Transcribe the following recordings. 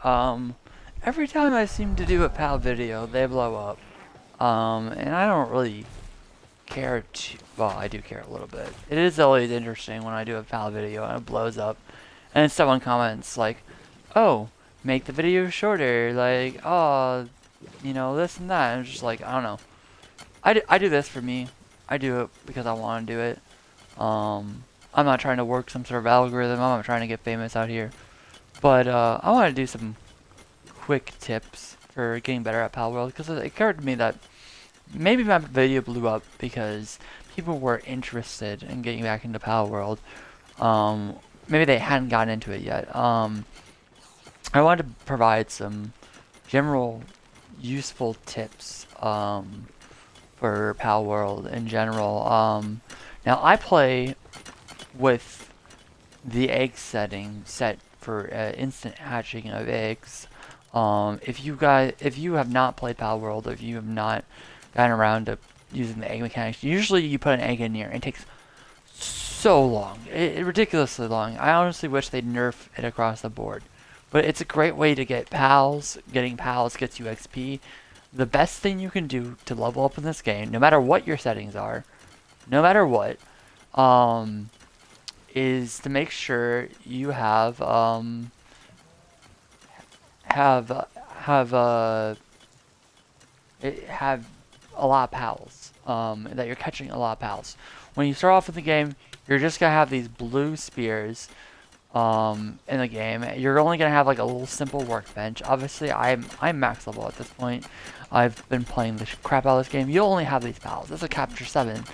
there. Every time I seem to do a PAL video, they blow up. And I don't really care too, well, I do care a little bit. It is always interesting when I do a PAL video and it blows up. And someone comments like, oh, make the video shorter, like, oh, you know, this and that. And it's just like, I don't know. I do this for me. I do it because I want to do it. I'm not trying to work some sort of algorithm. I'm not trying to get famous out here. But I want to do some quick tips for getting better at PALWORLD because it occurred to me that maybe my video blew up because people were interested in getting back into PALWORLD. Maybe they hadn't gotten into it yet. I wanted to provide some general useful tips for PALWORLD in general. Now I play with the egg setting set for instant hatching of eggs. If you have not played PALWORLD, if you have not gotten around to using the egg mechanics, usually you put an egg in here. It takes so long, ridiculously long. I honestly wish they'd nerf it across the board. But it's a great way to get pals. Getting pals gets you XP. The best thing you can do to level up in this game, no matter what your settings are, no matter what, is to make sure you have a lot of pals. That you're catching a lot of pals. When you start off in the game, you're just gonna have these blue spears in the game. You're only gonna have like a little simple workbench. Obviously, I'm max level at this point. I've been playing the crap out of this game. You only have these pals. It's a capture 7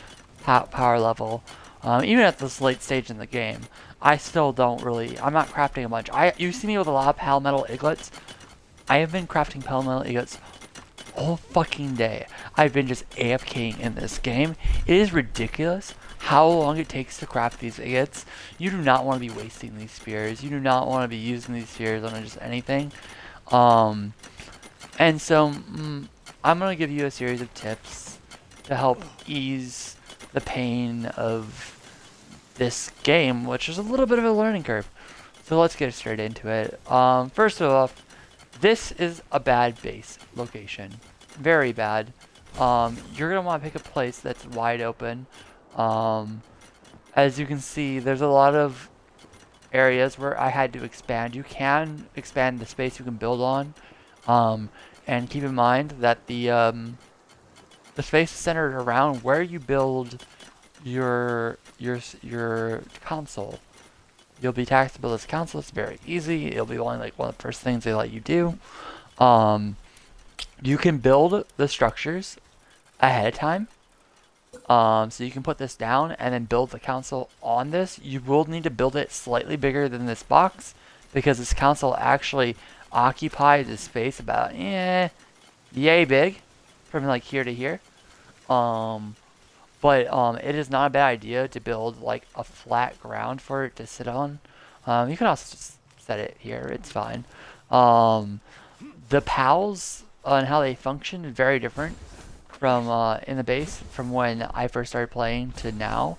power level. Even at this late stage in the game, I still don't really. I'm not crafting a bunch. You see me with a lot of palmetto iglets. I have been crafting palmetto iglets all fucking day. I've been just AFKing in this game. It is ridiculous how long it takes to craft these iglets. You do not want to be wasting these spears. You do not want to be using these spears on just anything. And so I'm going to give you a series of tips to help ease the pain of this game, which is a little bit of a learning curve. So let's get straight into it. First of all, this is a bad base location. Very bad. You're going to want to pick a place that's wide open. As you can see, there's a lot of areas where I had to expand. You can expand the space you can build on. And keep in mind that the space is centered around where you build your console. You'll be taxed to build this console. It's very easy. It'll be one of the first things they let you do. You can build the structures ahead of time. So you can put this down and then build the console on this. You will need to build it slightly bigger than this box because this console actually occupies the space about yay big from like here to here. But it is not a bad idea to build like a flat ground for it to sit on. You can also just set it here. It's fine. The PALs and how they function is very different from in the base from when I first started playing to now.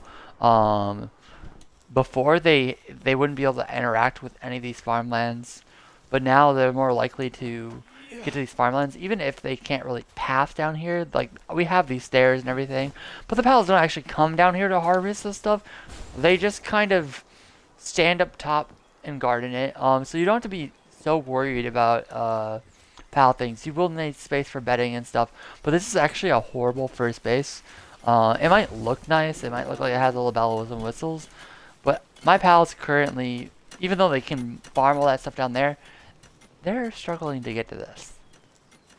Before they wouldn't be able to interact with any of these farmlands, but now they're more likely to get to these farmlands, even if they can't really path down here. Like, we have these stairs and everything, but the pals don't actually come down here to harvest this stuff. They just kind of stand up top and garden it. So you don't have to be so worried about pal things. You will need space for bedding and stuff, but this is actually a horrible first base. It might look nice. It might look like it has little bells and whistles, but my pals currently, even though they can farm all that stuff down there, they're struggling to get to this.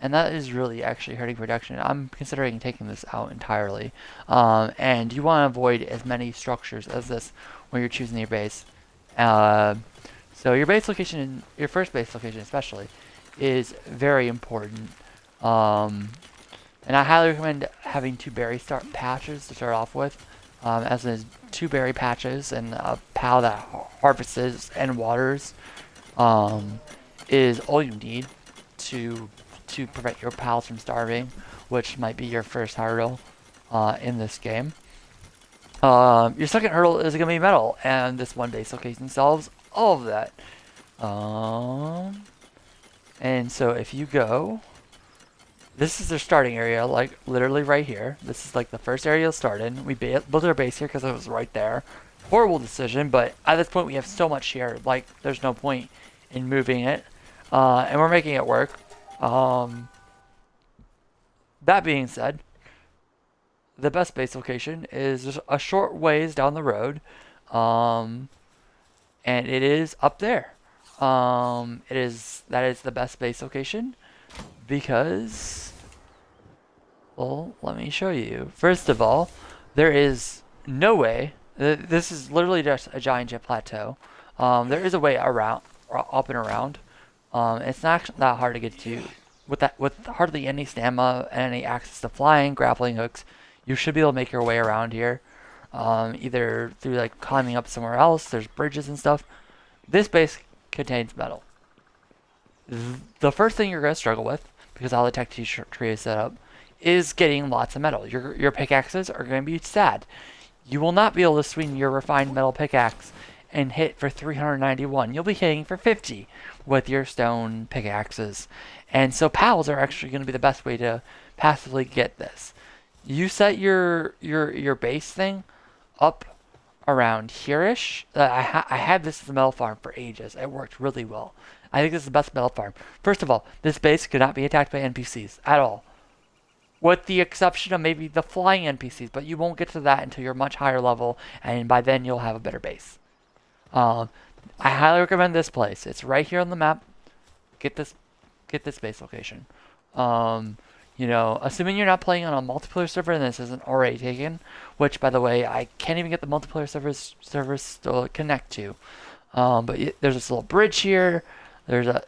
And that is really actually hurting production. I'm considering taking this out entirely. And you want to avoid as many structures as this when you're choosing your base. So your base location, your first base location especially, is very important. And I highly recommend having 2 berry patches to start off with. As in 2 berry patches and a pal that harvests and waters. Is all you need to prevent your pals from starving, which might be your first hurdle in this game. Your second hurdle is going to be metal, and this one base location solves all of that. And so if you go, this is their starting area, like literally right here. This is like the first area you'll start in. We built our base here because it was right there. Horrible decision, but at this point we have so much here, like there's no point in moving it. And we're making it work. That being said, the best base location is just a short ways down the road. And it is up there. That is the best base location because, well, let me show you. First of all, there is no way. This is literally just a giant jet plateau. There is a way around, or up and around. It's not that hard to get to. With hardly any stamina and any access to flying, grappling hooks, you should be able to make your way around here. Either through like climbing up somewhere else. There's bridges and stuff. This base contains metal. The first thing you're going to struggle with, because how the tech tree is set up, is getting lots of metal. Your pickaxes are going to be sad. You will not be able to swing your refined metal pickaxe and hit for 391. You'll be hitting for 50 with your stone pickaxes. And so pals are actually going to be the best way to passively get this. You set your base thing up around here-ish. I had this as a metal farm for ages. It worked really well. I think this is the best metal farm. First of all, this base could not be attacked by NPCs at all. With the exception of maybe the flying NPCs, but you won't get to that until you're much higher level, and by then you'll have a better base. I highly recommend this place. It's right here on the map. Get this base location. You know, assuming you're not playing on a multiplayer server and this isn't already taken, which, by the way, I can't even get the multiplayer servers to connect to. But there's this little bridge here. There's a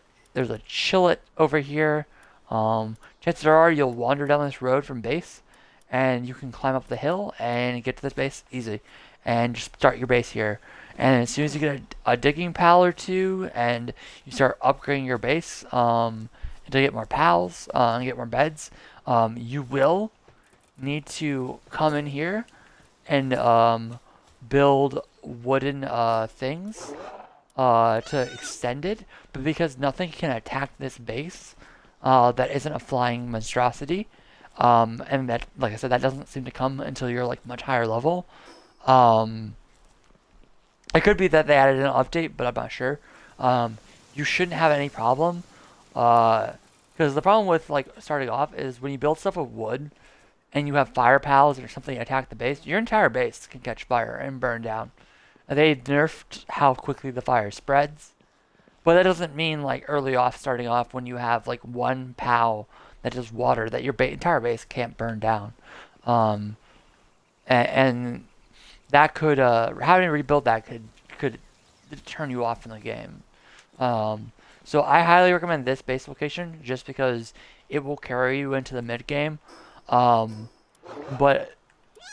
chillet over here. Chances are you'll wander down this road from base, and you can climb up the hill and get to this base easy, and just start your base here. And as soon as you get a digging pal or two, and you start upgrading your base, to get more pals and get more beds, you will need to come in here and build wooden things to extend it. But because nothing can attack this base that isn't a flying monstrosity, and that, like I said, that doesn't seem to come until you're like much higher level. It could be that they added an update, but I'm not sure. You shouldn't have any problem. Because the problem with like starting off is when you build stuff with wood and you have fire pals or something attack the base, your entire base can catch fire and burn down. They nerfed how quickly the fire spreads, but that doesn't mean like early off starting off when you have like one pal that does water that your entire base can't burn down. And that could having to rebuild that could turn you off from the game. So I highly recommend this base location just because it will carry you into the mid game. But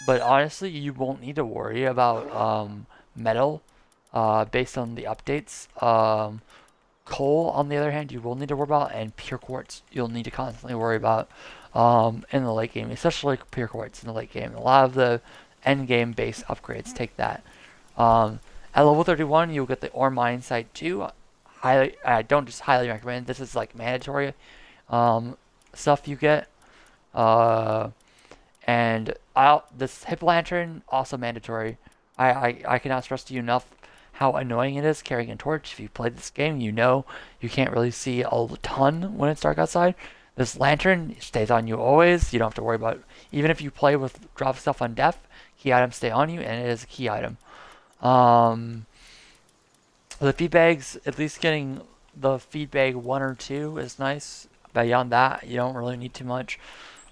honestly, you won't need to worry about metal based on the updates. Coal, on the other hand, you will need to worry about, and pure quartz you'll need to constantly worry about in the late game, especially pure quartz in the late game. A lot of the end game base upgrades take that. At level 31, you'll get the ore mine site 2. I don't just highly recommend. This is like mandatory stuff you get. And this hip lantern also mandatory. I cannot stress to you enough how annoying it is carrying a torch. If you played this game, you know you can't really see a ton when it's dark outside. This lantern stays on you always. You don't have to worry about it. Even if you play with drop stuff on death, key items stay on you, and it is a key item. The feed bags, at least getting the feed bag 1 or 2 is nice. Beyond that, you don't really need too much.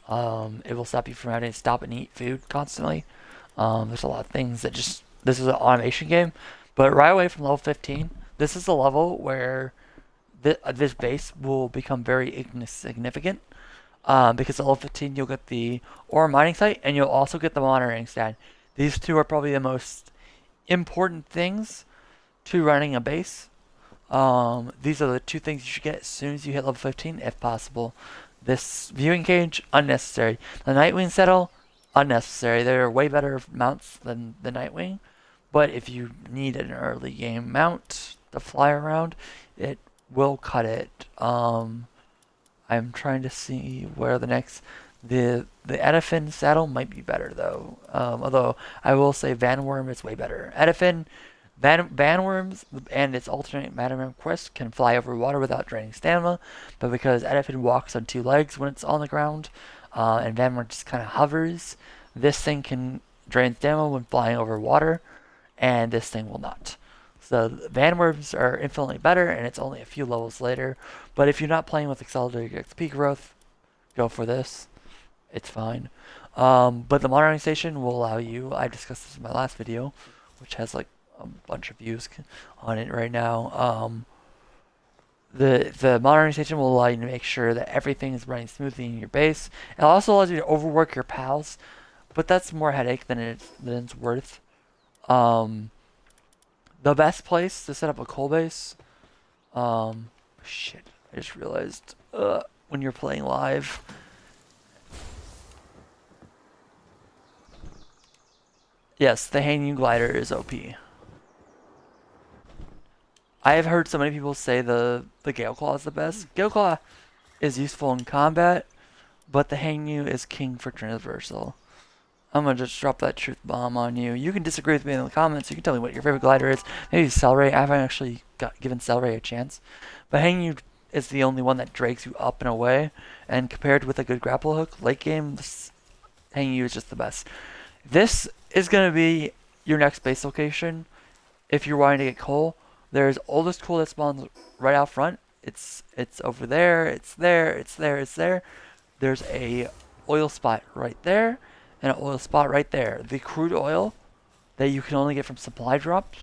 It will stop you from having to stop and eat food constantly. There's a lot of things that just... This is an automation game. But right away from level 15, this is the level where this base will become very insignificant. Because at level 15, you'll get the ore mining site, and you'll also get the monitoring stand. These two are probably the most important things to running a base. These are the two things you should get as soon as you hit level 15, if possible. This viewing cage, unnecessary. The Nightwing Settle, unnecessary. They're way better mounts than the Nightwing, but if you need an early game mount to fly around, it will cut it. I'm trying to see where the Edifin saddle might be better though. Although I will say Vanworm is way better. Edifin, Vanworms and its alternate Madame quest can fly over water without draining stamina, but because Edifin walks on two legs when it's on the ground, and Vanworm just kind of hovers, this thing can drain stamina when flying over water, and this thing will not. So Vanworms are infinitely better, and it's only a few levels later. But if you're not playing with accelerated XP growth, go for this. It's fine. But the modernization will allow you, I discussed this in my last video, which has like a bunch of views on it right now. The modernization will allow you to make sure that everything is running smoothly in your base. It also allows you to overwork your pals, but that's more headache than it's worth. The best place to set up a coal base, shit, I just realized, when you're playing live, yes, the hanging glider is OP. I have heard so many people say the Gale Claw is the best. Gale Claw is useful in combat, but the Hangyu is king for transversal. I'm gonna just drop that truth bomb on you. You can disagree with me in the comments. You can tell me what your favorite glider is. Maybe Celeray. I haven't actually given Celeray a chance. But Hangyu is the only one that drags you up and away. And compared with a good grapple hook, late game, Hangyu is just the best. This is gonna be your next base location. If you're wanting to get coal, there's oldest coal that spawns right out front. It's over there. It's there. It's there. It's there. There's a oil spot right there. And an oil spot right there. The crude oil that you can only get from supply drops.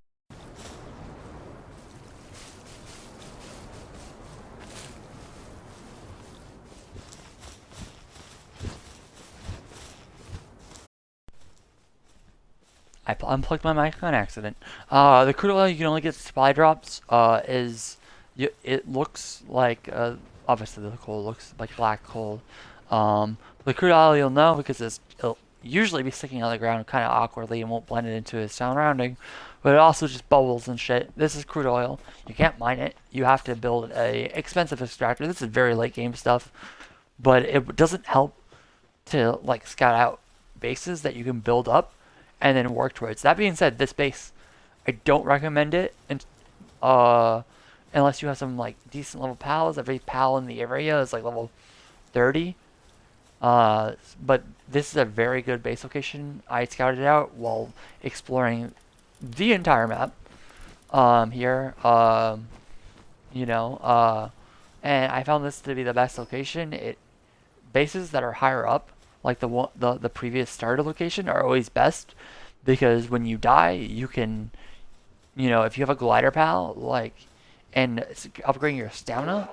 I unplugged my mic on accident. The crude oil you can only get supply drops it looks like, obviously the coal looks like black coal. The crude oil you'll know because it'll usually be sticking on the ground kind of awkwardly and won't blend it into its surrounding, but it also just bubbles and shit. This is crude oil. You can't mine it. You have to build a expensive extractor. This is very late game stuff, but it doesn't help to like scout out bases that you can build up and then work towards. That being said, this base, I don't recommend it, and unless you have some like decent level pals. Every pal in the area is like level 30. But this is a very good base location. I scouted it out while exploring the entire map here. And I found this to be the best location. Bases that are higher up, like the previous starter location, are always best because when you die, you can, if you have a glider pal, like, and upgrading your stamina,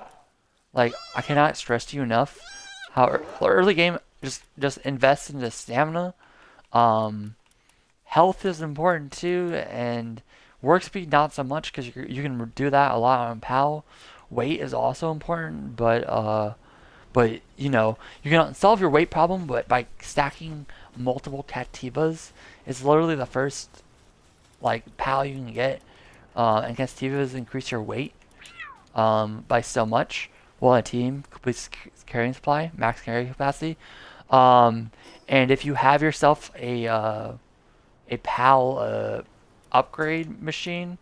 like I cannot stress to you enough how early game just invest into stamina. Health is important too, and work speed not so much because you can do that a lot on PAL. Weight is also important, but you can solve your weight problem, but by stacking multiple Cativas, it's literally the first like PAL you can get. And Cativas increase your weight by so much. While a team completes carrying supply, max carrying capacity. And if you have yourself a PAL upgrade machine,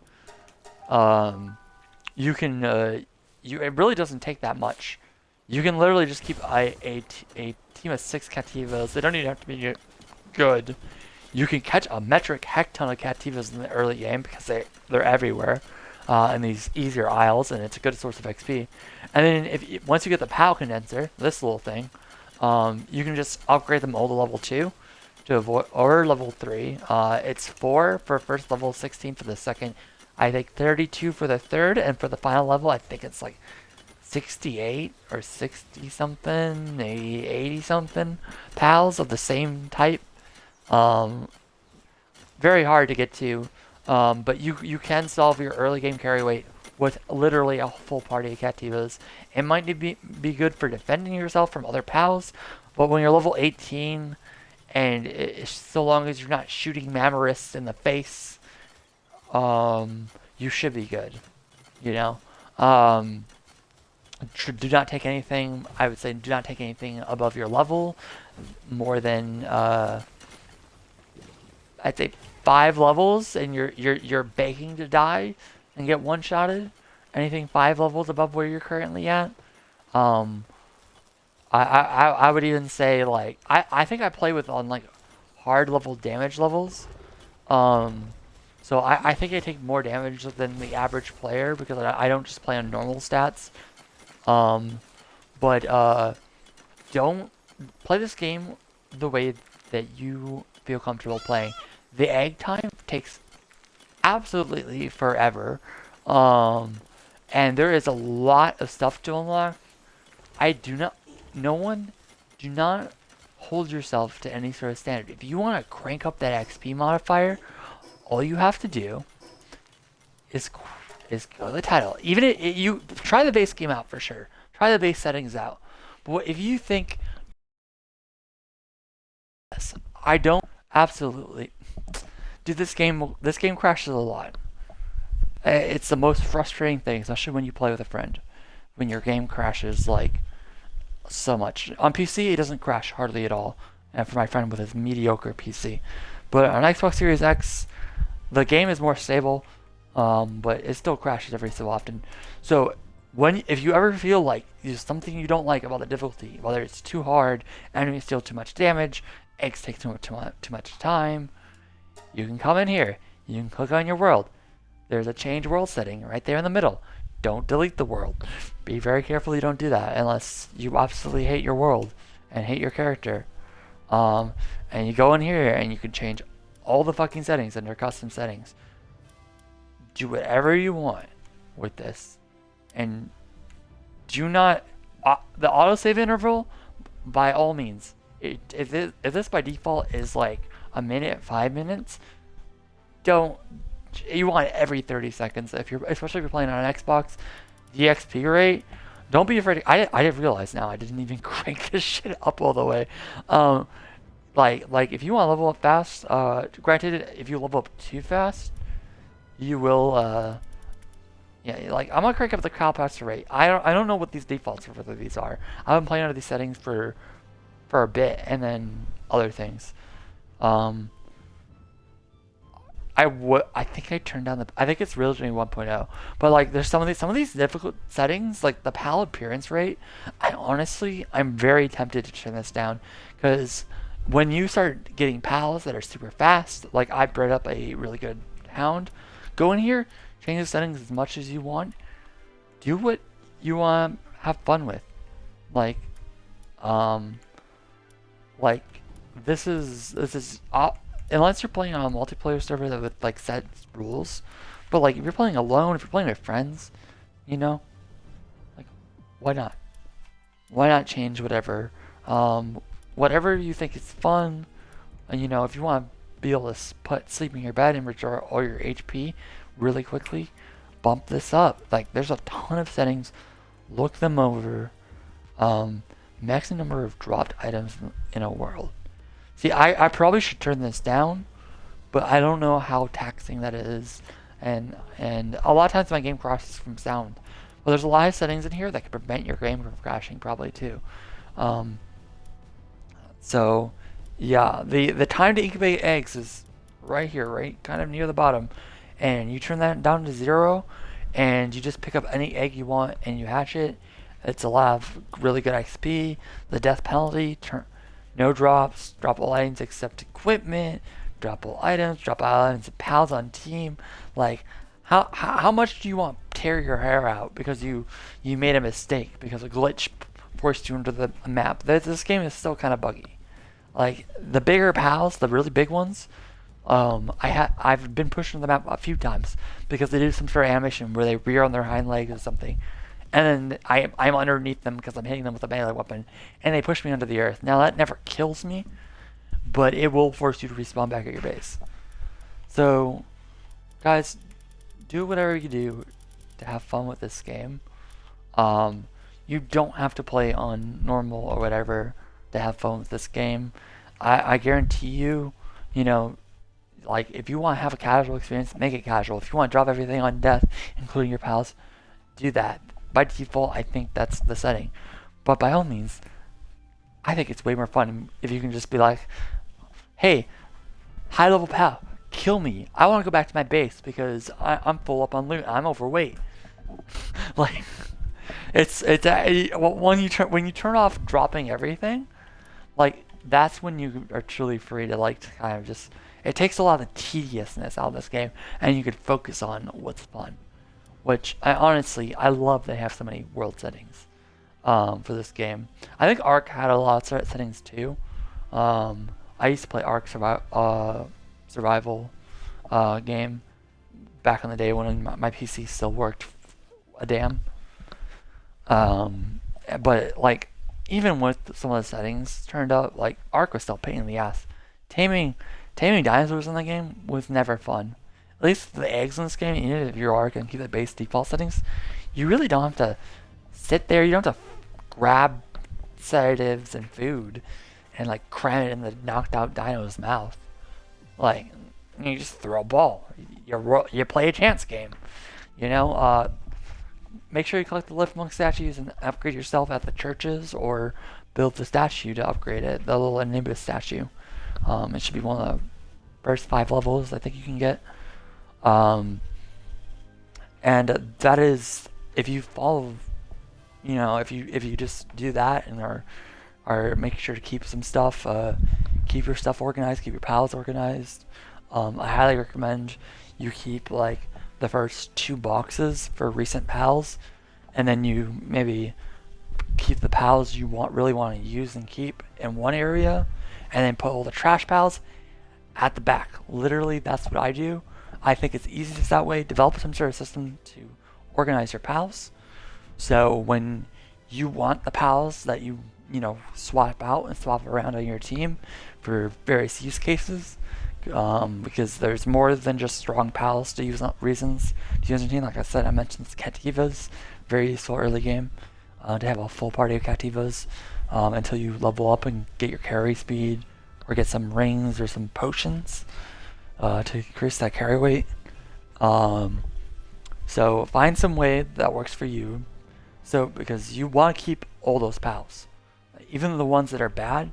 you can it really doesn't take that much. You can literally just keep a team of 6 Cativas. They don't even have to be good. You can catch a metric heck ton of Cativas in the early game because they're everywhere in these easier isles, and it's a good source of XP. And then once you get the PAL condenser, this little thing, you can just upgrade them all to level 2 to avoid, or level 3. It's 4 for first level, 16 for the second, I think 32 for the third, and for the final level, I think it's like 68 or 60 something, 80 something PALs of the same type. Very hard to get to, but you can solve your early game carry weight with literally a full party of Cativas. It might be good for defending yourself from other PALs, but when you're level 18, and so long as you're not shooting Mamorists in the face, you should be good, Um, do not take anything. I would say do not take anything above your level, more than I'd say 5 levels, and you're begging to die and get one-shotted. Anything 5 levels above where you're currently at. Um, I would even say like I think I play with on like hard level damage levels. Um, so I think I take more damage than the average player because I don't just play on normal stats. Um, but don't play this game the way that you feel comfortable playing. The egg time takes absolutely forever. Um, and there is a lot of stuff to unlock. I do not, no one, do not hold yourself to any sort of standard. If you want to crank up that XP modifier, all you have to do is go to the title. Even if you try the base game out for sure. Try the base settings out. But if you think, yes, I don't, absolutely. Dude, this game crashes a lot. It's the most frustrating thing, especially when you play with a friend. When your game crashes like so much. On PC, it doesn't crash hardly at all. And for my friend with his mediocre PC, but on Xbox Series X, the game is more stable, but it still crashes every so often. So if you ever feel like there's something you don't like about the difficulty, whether it's too hard, enemies deal too much damage, eggs take too much time, you can come in here. You can click on your world. There's a change world setting right there in the middle. Don't delete the world. Be very careful you don't do that unless you absolutely hate your world and hate your character. And you go in here and you can change all the fucking settings under custom settings. Do whatever you want with this. And do not... the autosave interval, by all means. If this by default is like a minute, 5 minutes, don't... You want it every 30 seconds, especially if you're playing on an Xbox. The XP rate, don't be afraid. I didn't realize now. I didn't even crank this shit up all the way. Like if you want to level up fast, granted, if you level up too fast, you will. Yeah, like I'm gonna crank up the capacitor rate. I don't know what these defaults for these are. I've been playing under these settings for a bit, and then other things. I think I turned down I think it's originally 1.0, but like there's some of these difficult settings, like the PAL appearance rate. I'm very tempted to turn this down, because when you start getting PALs that are super fast, like I bred up a really good hound, go in here, change the settings as much as you want, do what you want to have fun with, like, like this is unless you're playing on a multiplayer server that with like set rules, but like if you're playing alone, if you're playing with friends, you know, like why not? Why not change whatever, whatever you think is fun, and you know if you want to be able to sleep in your bed and restore all your HP really quickly, bump this up. Like there's a ton of settings, look them over. Maximum number of dropped items in a world. See, I probably should turn this down, but I don't know how taxing that is, and a lot of times my game crashes from sound. Well, there's a lot of settings in here that can prevent your game from crashing probably too. So, yeah, the time to incubate eggs is right here, right kind of near the bottom, and you turn that down to 0, and you just pick up any egg you want and you hatch it. It's a lot of really good XP. The death penalty, no drops, drop all items except equipment, drop all items and pals on team. Like, how much do you want to tear your hair out because you made a mistake, because a glitch forced you into the map? This game is still kind of buggy. Like, the bigger pals, the really big ones, I've been pushing the map a few times because they do some sort of animation where they rear on their hind legs or something. And then I'm underneath them because I'm hitting them with a melee weapon, and they push me under the earth. Now that never kills me, but it will force you to respawn back at your base. So, guys, do whatever you do to have fun with this game. You don't have to play on normal or whatever to have fun with this game. I guarantee you, you know, like if you want to have a casual experience, make it casual. If you want to drop everything on death, including your pals, do that. By default, I think that's the setting. But by all means, I think it's way more fun if you can just be like, hey, high level pal, kill me. I want to go back to my base because I'm full up on loot. I'm overweight. Like, when you turn off dropping everything, like that's when you are truly free to like to kind of just. It takes a lot of the tediousness out of this game, and you could focus on what's fun. Which I love they have so many world settings for this game. I think Ark had a lot of settings too. I used to play Ark survival game back in the day when my PC still worked a damn. But like even with some of the settings turned up, like Ark was still a pain in the ass. Taming dinosaurs in the game was never fun. At least the eggs in this game, even if you're Ark and keep the base default settings, you really don't have to sit there. You don't have to grab sedatives and food and like cram it in the knocked out dino's mouth. Like you just throw a ball. You play a chance game. You know, make sure you collect the lift monk statues and upgrade yourself at the churches, or build the statue to upgrade it. The little Nimbus statue. It should be one of the first 5 levels I think you can get. And that is if you follow, you know, if you just do that and are make sure to keep some stuff, keep your stuff organized, keep your pals organized. I highly recommend you keep like the first 2 boxes for recent pals, and then you maybe keep the pals you really want to use and keep in one area, and then put all the trash pals at the back. Literally, that's what I do. I think it's easiest that way. Develop some sort of system to organize your pals. So when you want the pals that you swap out and swap around on your team for various use cases, because there's more than just strong pals to use reasons to use your team. Like I said, I mentioned Cativas, very useful early game to have a full party of Cativas until you level up and get your carry speed, or get some rings or some potions to increase that carry weight. So find some way that works for you. So because you want to keep all those pals, even the ones that are bad,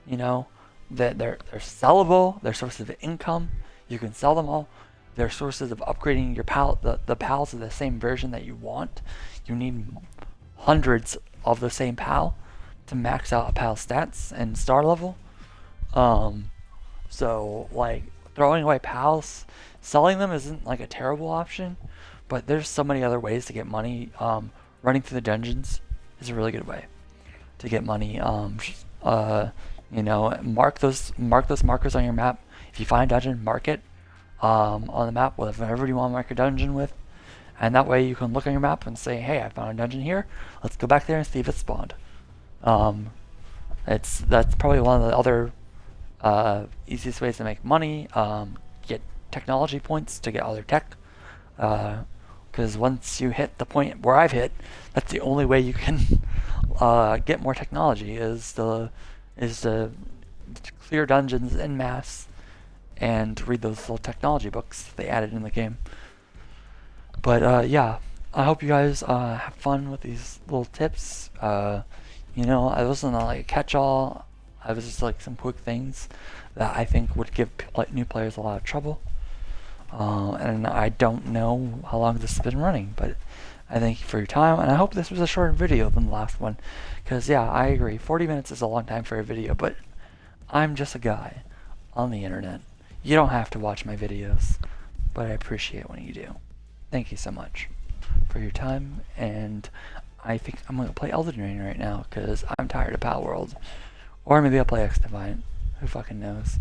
you know, that they're sellable. They're sources of income. You can sell them all. They're sources of upgrading your the pals of the same version that you want. You need hundreds of the same pal to max out a pal stats and star level. So like throwing away pals, selling them isn't like a terrible option, but there's so many other ways to get money. Running through the dungeons is a really good way to get money. You know, mark those markers on your map. If you find a dungeon, mark it on the map with whatever you want to mark your dungeon with, and that way you can look on your map and say, hey, I found a dungeon here. Let's go back there and see if it's spawned. That's probably one of the other easiest ways to make money. Get technology points to get other tech. Because once you hit the point where I've hit, that's the only way you can get more technology is to clear dungeons en masse and read those little technology books they added in the game. But yeah, I hope you guys have fun with these little tips. You know, I wasn't like a catch-all. I was just like some quick things that I think would give new players a lot of trouble. And I don't know how long this has been running, but I thank you for your time, and I hope this was a shorter video than the last one, because yeah, I agree, 40 minutes is a long time for a video, but I'm just a guy on the internet. You don't have to watch my videos, but I appreciate when you do. Thank you so much for your time, and I think I'm going to play Elden Ring right now, because I'm tired of PALWORLD. Or maybe I'll play X Divine. Who fucking knows?